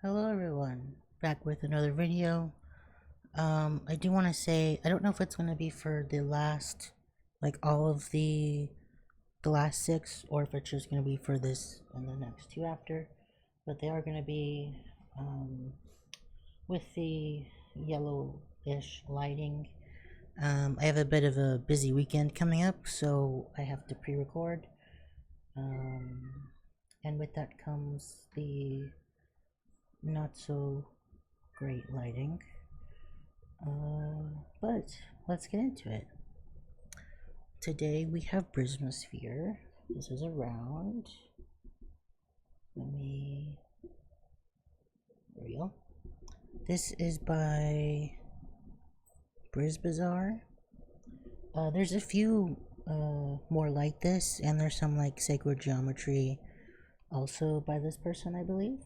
Hello everyone, back with another video. I do want to say, I don't know if it's going to be for the last, like all of the last 6, or if it's just going to be for this and the next 2 after, but they are going to be, with the yellowish lighting. I have a bit of a busy weekend coming up, so I have to pre-record, and with that comes the not so great lighting. But let's get into it. Today we have BRIZmosphere. This is a round. There we go. This is by Brizbazaar. There's a few more like this, and there's some like sacred geometry also by this person, I believe,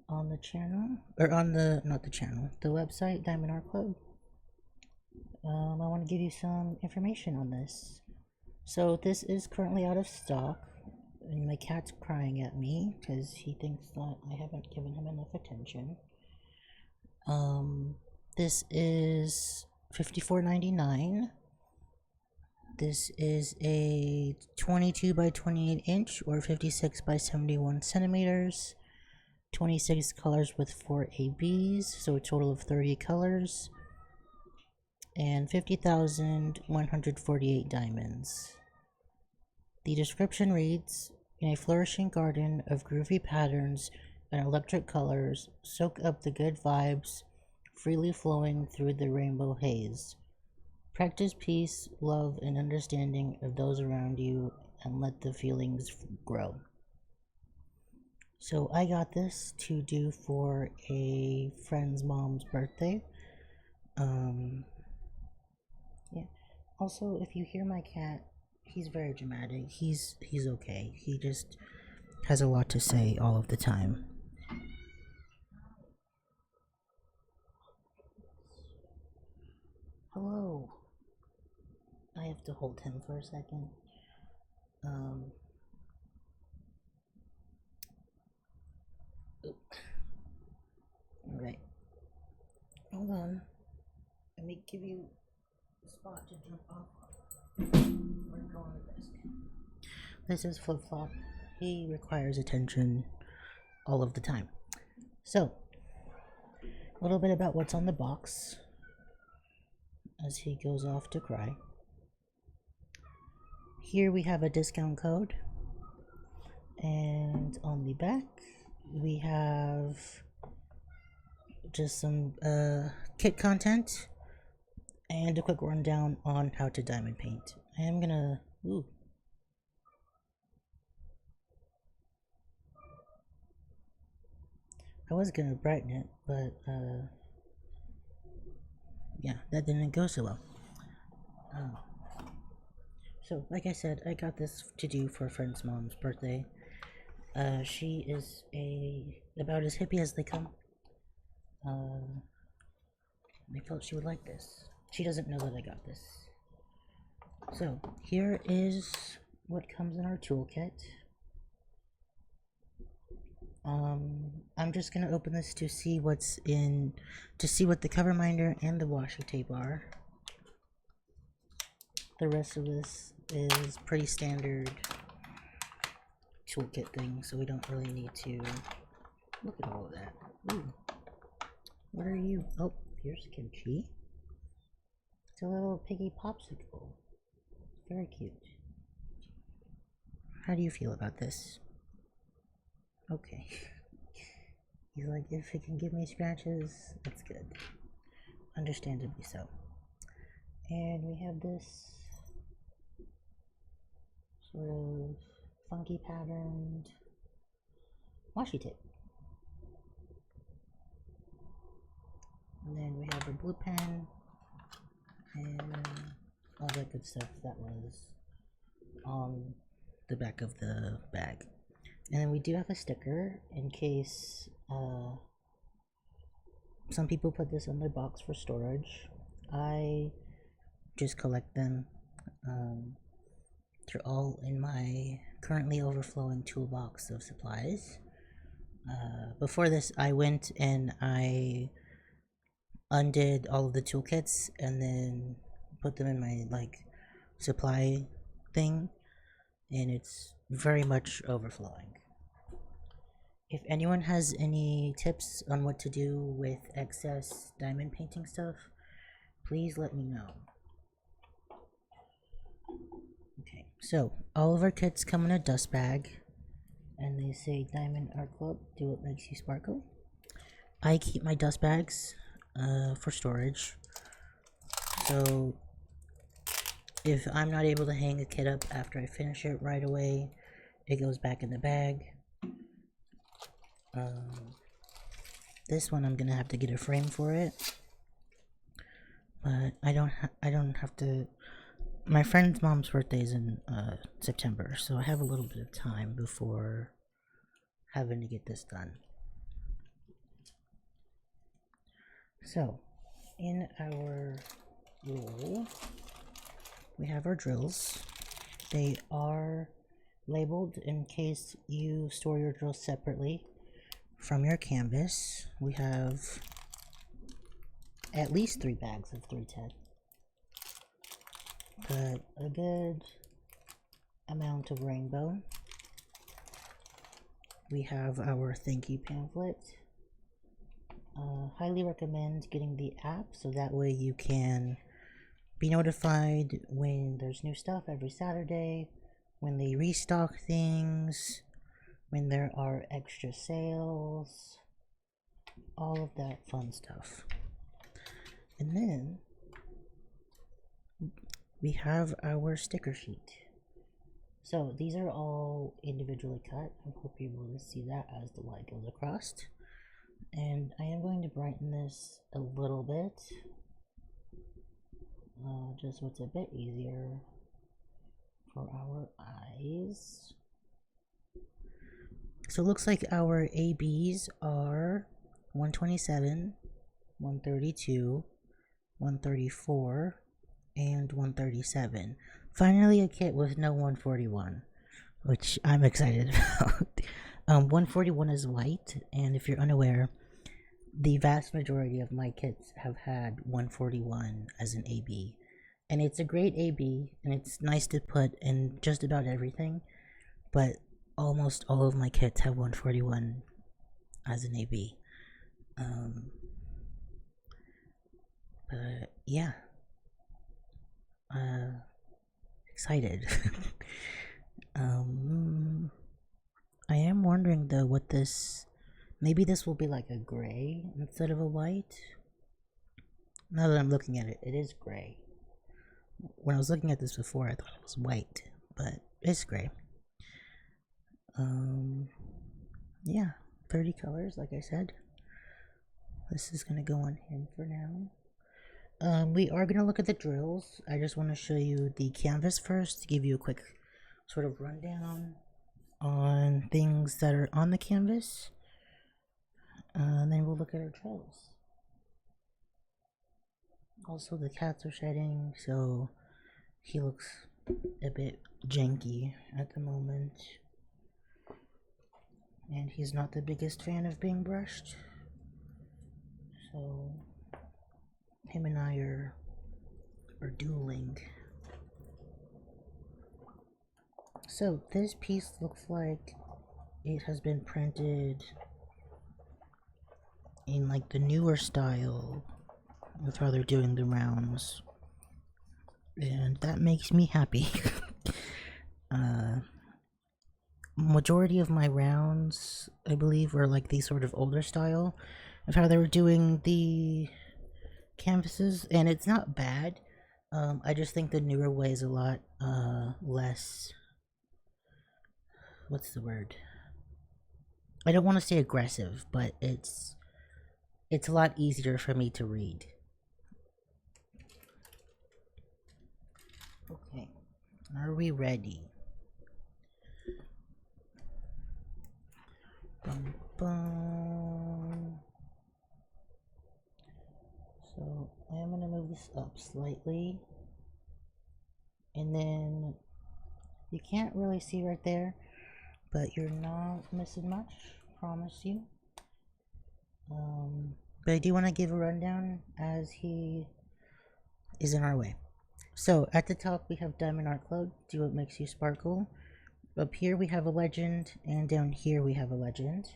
on the channel, or on the, not the channel, the website, Diamond Art Club. I want to give you some information on this. So this is currently out of stock, and my cat's crying at me because he thinks that I haven't given him enough attention. This is $54.99. This is a 22 by 28 inch or 56 by 71 centimeters. 26 colors with 4 ABs, so a total of 30 colors. And 50,148 diamonds. The description reads, in a flourishing garden of groovy patterns and electric colors, soak up the good vibes freely flowing through the rainbow haze. Practice peace, love, and understanding of those around you, and let the feelings grow. So I got this to do for a friend's mom's birthday. Yeah. Also, if you hear my cat, he's very dramatic. He's okay. He just has a lot to say all of the time. Hello. I have to hold him for a second. Alright. Hold on. Let me give you a spot to jump off. This is Flip Flop. He requires attention all of the time. So, a little bit about what's on the box as he goes off to cry. Here we have a discount code, and on the back we have just some kit content and a quick rundown on how to diamond paint. I am gonna I was gonna brighten it, but yeah, that didn't go so well. So, like I said, I got this to do for a friend's mom's birthday. She is about as hippie as they come. I felt she would like this. She doesn't know that I got this. So, here is what comes in our toolkit. I'm just gonna open this to see what's in, to see what the cover minder and the washi tape are. The rest of this is pretty standard toolkit thing, so we don't really need to look at all of that. Ooh. What are you? Oh, here's kimchi. It's a little piggy popsicle. Very cute. How do you feel about this? Okay. He's like, if it can give me scratches, that's good. Understandably so. And we have this sort of funky patterned washi tape. And then we have a blue pen and all that good stuff that was on the back of the bag. And then we do have a sticker in case some people put this in their box for storage. I just collect them. They're all in my currently overflowing toolbox of supplies. Before this, I went and I undid all of the toolkits and then put them in my like supply thing, and it's very much overflowing. If anyone has any tips on what to do with excess diamond painting stuff, please let me know. Okay, so all of our kits come in a dust bag, and they say Diamond Art Club, do what makes you sparkle. I keep my dust bags for storage, so if I'm not able to hang a kit up after I finish it right away, it goes back in the bag. This one I'm gonna have to get a frame for it, but I don't have to. My friend's mom's birthday is in September, so I have a little bit of time before having to get this done. So, in our roll, we have our drills. They are labeled in case you store your drills separately from your canvas. We have at least 3 bags of 310. But a good amount of rainbow. We have our thank you pamphlet. Highly recommend getting the app so that way you can be notified when there's new stuff every Saturday, when they restock things, when there are extra sales, all of that fun stuff. And then we have our sticker sheet. So these are all individually cut. I hope you're able to see that as the light goes across. And I am going to brighten this a little bit, just so it's a bit easier for our eyes. So it looks like our ABs are 127, 132, 134, and 137. Finally a kit with no 141, which I'm excited about. 141 is white, and if you're unaware, the vast majority of my kits have had 141 as an AB. And it's a great AB, and it's nice to put in just about everything, but almost all of my kits have 141 as an AB. But yeah. Excited. I am wondering though what this, maybe this will be like a gray instead of a white. Now that I'm looking at it, it is gray. When I was looking at this before, I thought it was white, but it's gray. Yeah, 30 colors, like I said. This is gonna go on him for now. We are gonna look at the drills. I just want to show you the canvas first to give you a quick sort of rundown on things that are on the canvas. And then we'll look at our drills. Also, the cats are shedding, so he looks a bit janky at the moment. And he's not the biggest fan of being brushed. So him and I are dueling. So this piece looks like it has been printed in like the newer style with how they're doing the rounds, and that makes me happy. Majority of my rounds, I believe, were like the sort of older style of how they were doing the canvases, and it's not bad. I just think the newer way is a lot less, what's the word, I don't want to say aggressive, but it's a lot easier for me to read. Okay, are we ready? Bum, bum. So I'm gonna move this up slightly, and then you can't really see right there, but you're not missing much. promise you. But I do want to give a rundown as he is in our way. So at the top we have Diamond Art Club, do what makes you sparkle. Up here we have a legend, and down here we have a legend.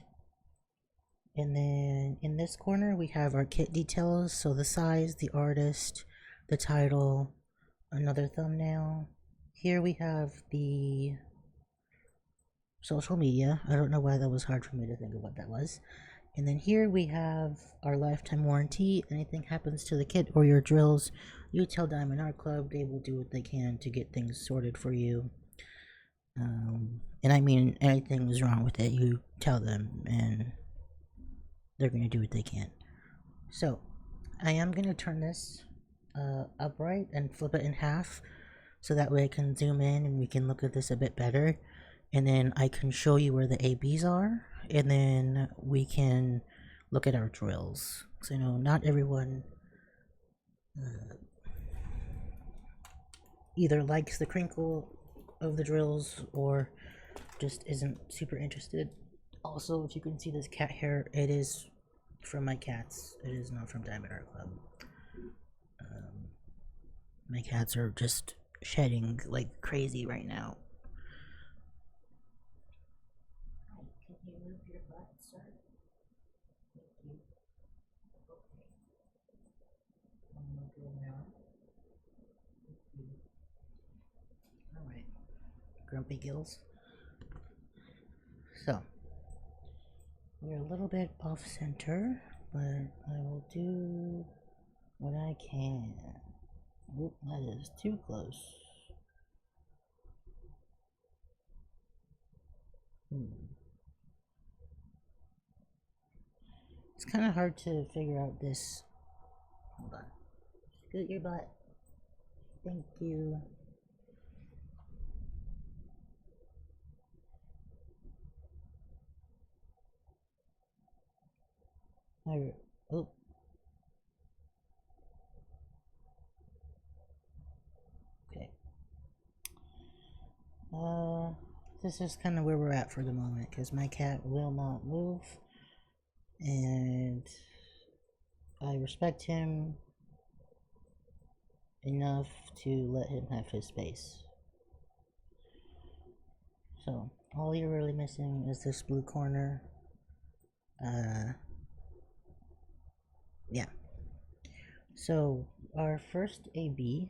And then in this corner we have our kit details, so the size, the artist, the title, another thumbnail. Here we have the social media. I don't know why that was hard for me to think of what that was. And then here we have our lifetime warranty. Anything happens to the kit or your drills, you tell Diamond Art Club, they will do what they can to get things sorted for you. And I mean, anything is wrong with it, you tell them, and they're going to do what they can. So, I am going to turn this upright and flip it in half, so that way I can zoom in and we can look at this a bit better. And then I can show you where the ABs are, and then we can look at our drills. So, you know, not everyone either likes the crinkle of the drills or just isn't super interested. Also, if you can see this cat hair, it is from my cats. It is not from Diamond Art Club. My cats are just shedding like crazy right now. Can you move your butt, sir? Thank you. Okay. I'm gonna go now. Thank you. Alright. Grumpy Gills. So, we're a little bit off center, but I will do what I can. Oop, that is too close. It's kind of hard to figure out this. Hold on. Scoot your butt. Thank you. Oh. Okay. This is kind of where we're at for the moment, because my cat will not move, and I respect him enough to let him have his space. So, all you're really missing is this blue corner. Yeah. So, our first AB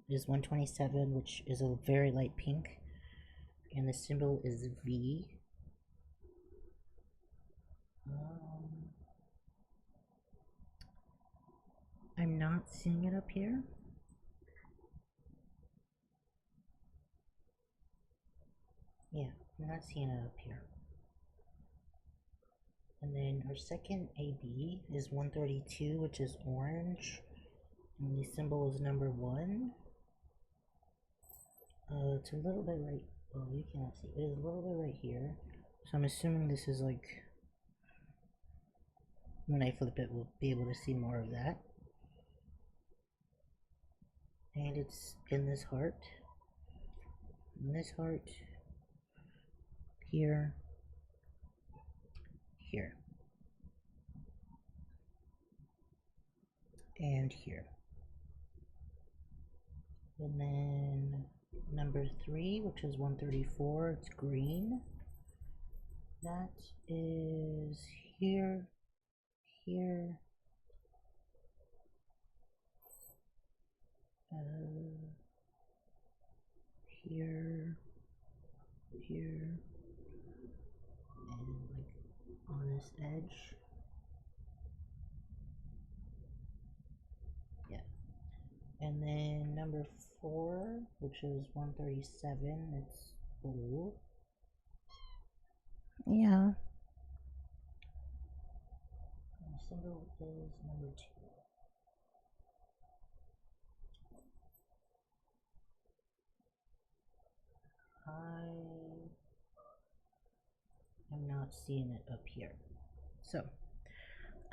is 127, which is a very light pink, and the symbol is V. I'm not seeing it up here. Yeah, I'm not seeing it up here. And then our second AB is 132, which is orange, and the symbol is number 1. It's a little bit right, well, you cannot see, it is a little bit right here, so I'm assuming this is like, when I flip it, we'll be able to see more of that. And it's in this heart, here, here, and here. And then number 3, which is 134, it's green. That is here, here, here, here, and like on this edge. Yeah. And then number 4, which is 137, it's blue. Yeah. And the symbol is number 2. I am not seeing it up here. So,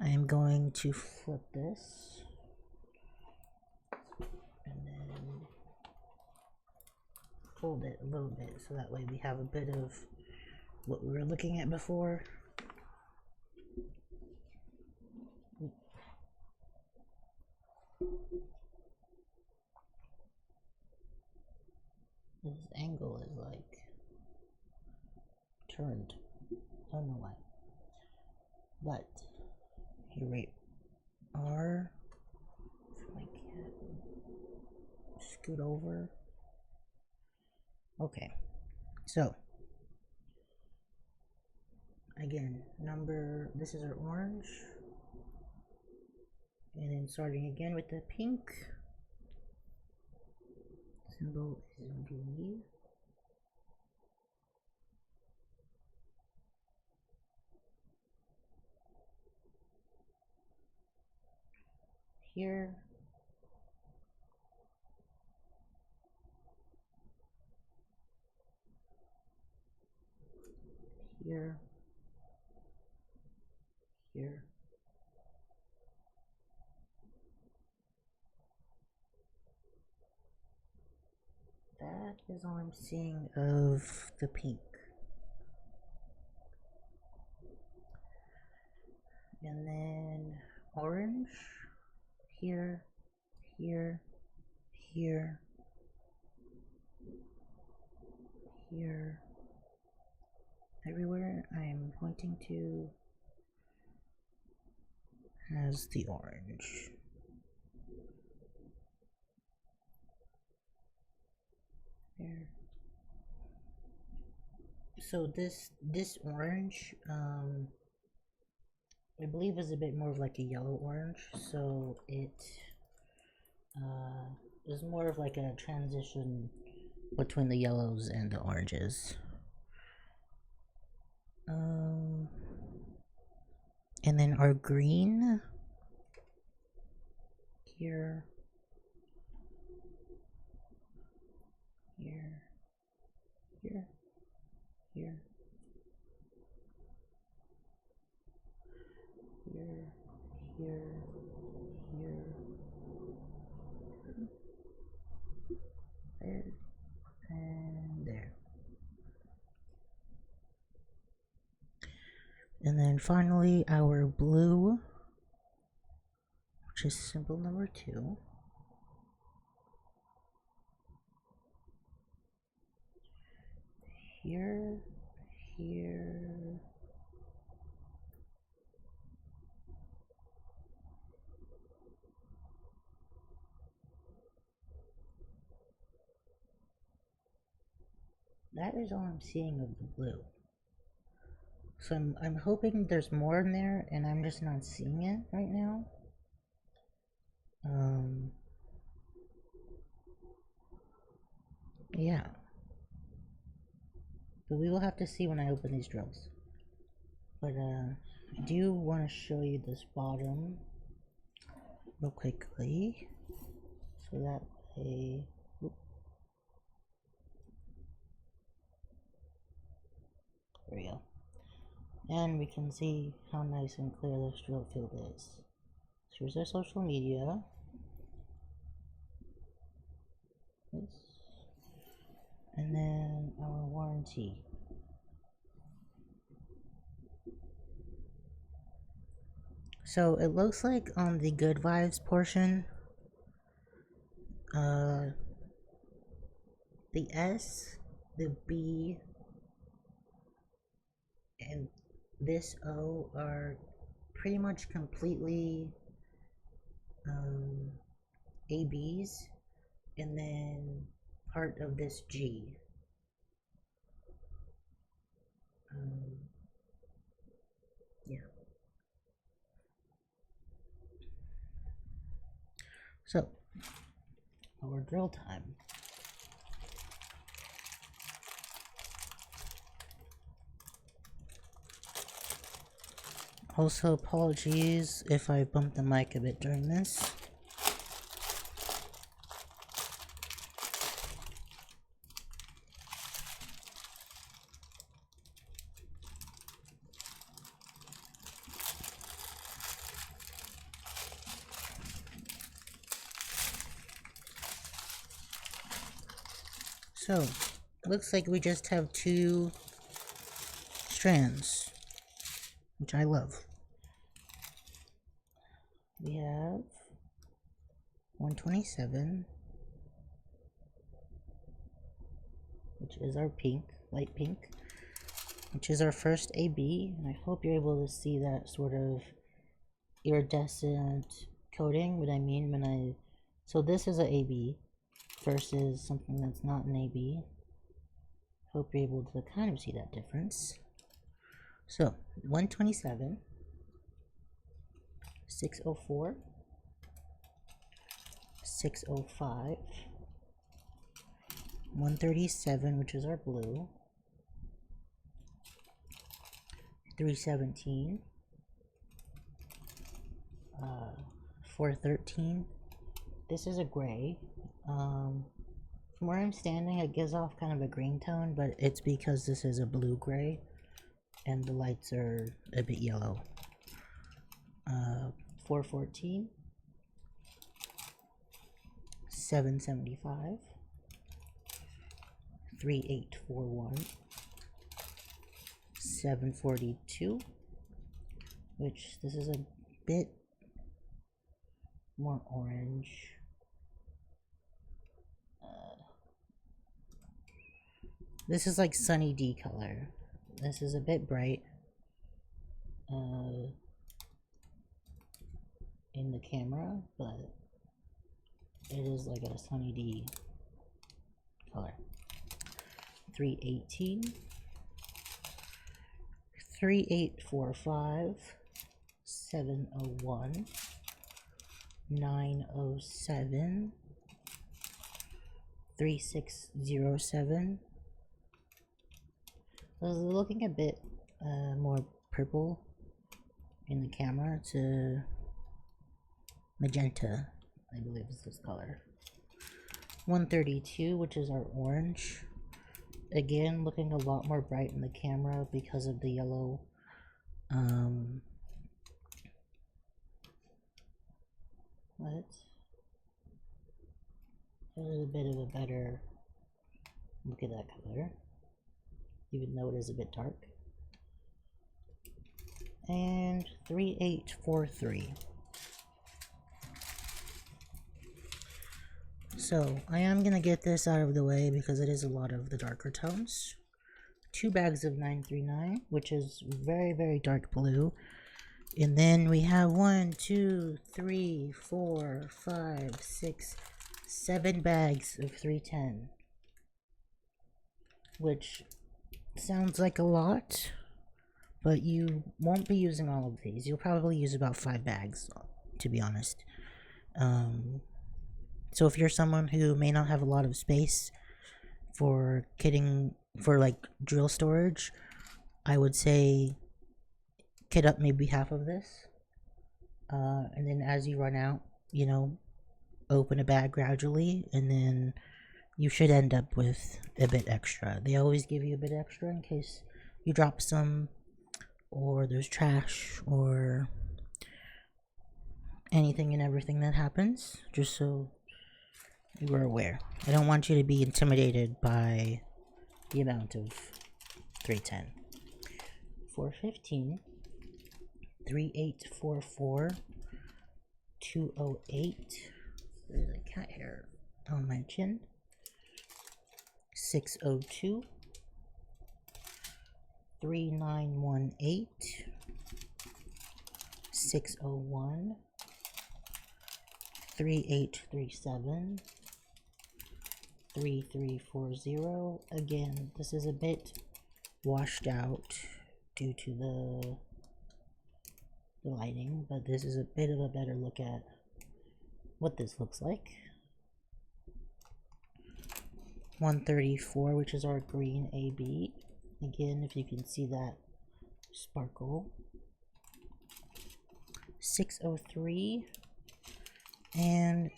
I am going to flip this. And then fold it a little bit so that way we have a bit of what we were looking at before. turned. I don't know why. But here we are. If I can scoot over. Okay. So again, this is our orange. And then starting again with the pink. Symbol is V. Here. Here. Here. That is all I'm seeing of the pink. And then orange. Here. Here. Here. Here. Everywhere I'm pointing to has the orange. There. So this orange, I believe is a bit more of like a yellow orange, so it is more of like a transition between the yellows and the oranges. And then our green here, here, here, here, here, here, here, there, and there. And then finally our blue, which is symbol number 2. Here, here, that is all I'm seeing of the blue. So I'm hoping there's more in there and I'm just not seeing it right now. Yeah. But we will have to see when I open these drills. But I do want to show you this bottom real quickly. So that way, there we go. And we can see how nice and clear this drill field is. So here's our social media. And then our warranty. So it looks like on the good vibes portion, the S, the B, and this O are pretty much completely ABs, and then part of this G. Yeah. So, our drill time. Also, apologies if I bumped the mic a bit during this. So, looks like we just have 2 strands, which I love. We have 127, which is our pink, light pink. which is our first AB, and I hope you're able to see that sort of iridescent coating. What I mean when I, so this is an AB versus something that's not an AB. Hope you're able to kind of see that difference. So 127, 604, 605, 137, which is our blue, 317, 413. This is a gray. From where I'm standing, it gives off kind of a green tone, but it's because this is a blue gray and the lights are a bit yellow. 414, 775, 3841, 742, which this is a bit more orange. This is like Sunny D color. This is a bit bright in the camera, but it is like a Sunny D color. 318, 3845, 701, 907, 3607. I was looking a bit more purple in the camera to magenta, I believe is this color. 132, which is our orange. Again, looking a lot more bright in the camera because of the yellow. There's a bit of a better look at that color, even though it is a bit dark. And 3843. So I am gonna get this out of the way because it is a lot of the darker tones. 2 bags of 939, which is very, very dark blue. And then we have 1, 2, 3, 4, 5, 6, 7 bags of 310, which sounds like a lot, but you won't be using all of these. You'll probably use about 5 bags, to be honest. So if you're someone who may not have a lot of space for kitting, for like drill storage, I would say kit up maybe half of this, and then as you run out, you know, open a bag gradually, and then you should end up with a bit extra. They always give you a bit extra in case you drop some, or there's trash, or anything and everything that happens, just so you are aware. I don't want you to be intimidated by the amount of 310. 415, 3844, 208. There's a cat hair on my chin. 602, 3918, 601, 3837, 3340. Again, this is a bit washed out due to the lighting, but this is a bit of a better look at what this looks like. 134, which is our green AB. Again, if you can see that sparkle. 603 and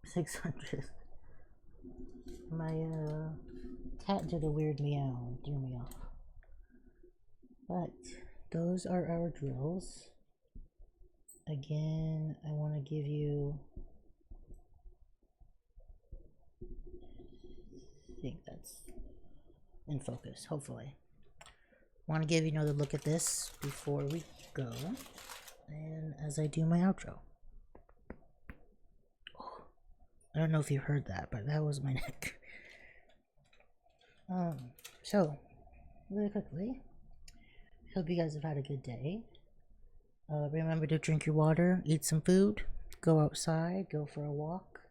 600. My cat did a weird meow, threw me off. But those are our drills. Again, I want to give you, I think that's in focus, hopefully. Want to give you another look at this before we go, and as I do my outro. I don't know if you heard that, but that was my neck. So, really quickly, hope you guys have had a good day. Remember to drink your water, eat some food, go outside, go for a walk.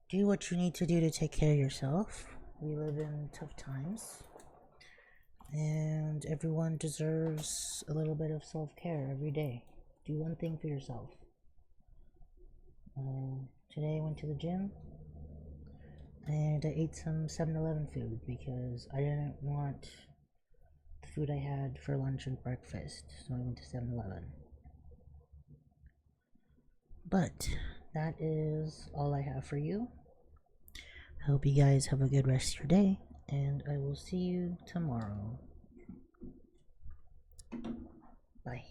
Do what you need to do to take care of yourself. We live in tough times, and everyone deserves a little bit of self-care every day. Do one thing for yourself. Today I went to the gym, and I ate some 7-Eleven food because I didn't want the food I had for lunch and breakfast, so I went to 7-Eleven. But that is all I have for you. I hope you guys have a good rest of your day, and I will see you tomorrow. Bye.